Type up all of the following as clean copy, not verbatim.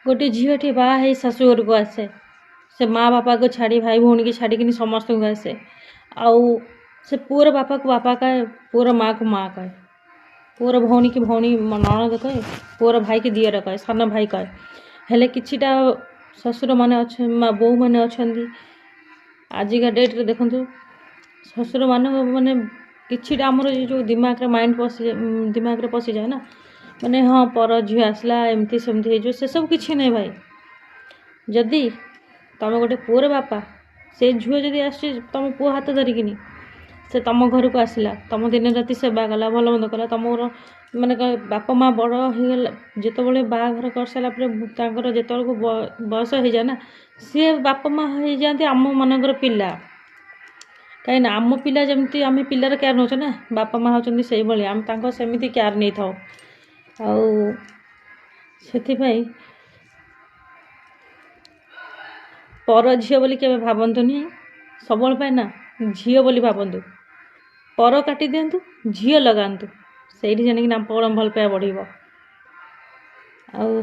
गोटे झीटी बाहर शाशुघर को आसे से माँ बापा को छाड़ी भाई भौणी की छाड़ी समस्त को आसे आउ से पुअर बापा को बापा कहे पुअर माँ को माँ कहे पुअर भौणी की भौणी ननद कहे पुअर भाई की दियर कहे सान भाई कहे हेले किछिटा शशुर मैंने बोऊ मैंने अच्छा आजिका डेट्रे देखूँ शशुर माने किछिटा आमर जो दिमाग माइंड दिमाग पशि जाए ना माने हाँ पर झील आसला एमती सेमती हो से सब किसी नहीं भाई जदि तुम गोटे पुअर बापा से झील जदि आस तुम पुआ हाथ धरिकी से तुम घर को आसला तुम दिन राति सेवा कला भल मंद कला तुम माने बापा माँ बड़ होगा जिते बाघर कर सारापर जिते बयस हो जाए ना सी बापा माँ हो जाती आम मनकर पिला कहीं आम पिला जमती आम पिलार केयर नौ ना बापा माँ होती से भाई आम सेमती केयर नहीं था आथिपाई पर झील बोली के भावतुनि सब ना झील बोली भावतु पर काटी दिंतु झील लगातु से जानिक भल पाया बढ़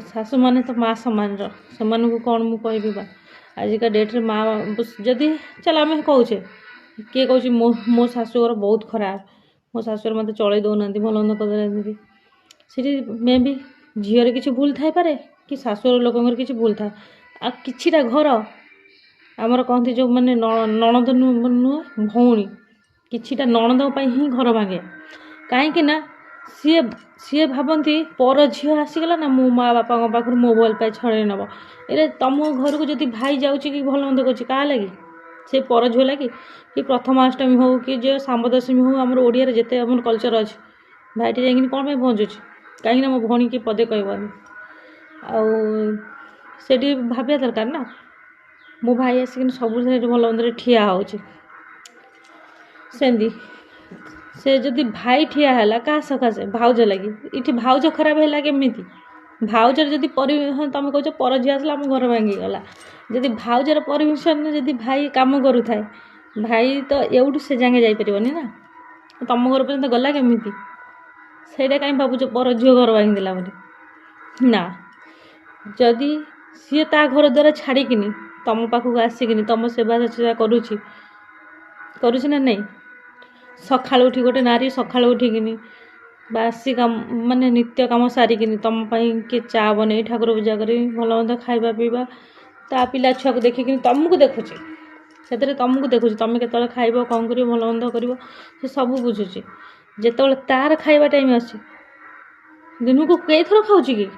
शाशु मैंने तो माँ सामान से कौन मुझे कहबी बा आजिका डेट्रे माँ जदि चल आम कहे किए कह मो शाशुघर बहुत खराब मो शाशुर मत चल दौना भल मंद कर सी मे भी झीर किसी भूल थाई पारे कि शाशुर लोक किसी भूल था आ किछिटा घर आमर कहती जो मैंने नणद नुह भौणी किछिटा नणद ही घर भांगे कहीं सी सी भावती पर झील आसीगला ना मो माँ बापा पाखर मो भल पाए छड़े नब ये तुम घर को जब भाई जाऊँगी कि भल मंद कर लगी से पर झील लगी कि प्रथमाष्टमी हो कि जो सांबदशमी हो आम ओडिया जिते आम कल्चर अच्छे भाईटी जाइए कौन पर पहुँचुची कहीं मो भौणी की पदे कहबनी आठी भाविया दरकार ना मो भाई आसिक सब भल मंद ठिया हो से जदि भाई ठिया है क्या सकाशे भाउज लगी इटी भाउज खराब है केमी भाउजर जदि तुम कह पर झी आसला आम घर भांगीगला जदि भाउजर परमिशन जदि भाई काम करू थाए भाई तो एवटू से जाए जापरनी ना तुम घर पर्यंत गला केमी से कहीं भावुच पर झील घर भांगीदेला बोली ना जदि सी ता घर द्वारा छाड़िकिनी तुम पाखक आसिकिनी तुम सेवा शुश्रूषा करुची ना नहीं सकाल उठी गोटे नारी सकाल उठिकिनी बासी काम माने नित्य काम सारिकिनी तुम किए चा बन ठाकुर पूजा करी भल मंद खाइबा पीवा ता पिला छुआ को देखिकी तुमको देखुची से तुमको देखुची तुम केत खाइब कौन कर भल मंद कर सब बुझुची जिते तार खाइबा टाइम आसी दिन को कई थर खाऊँ कि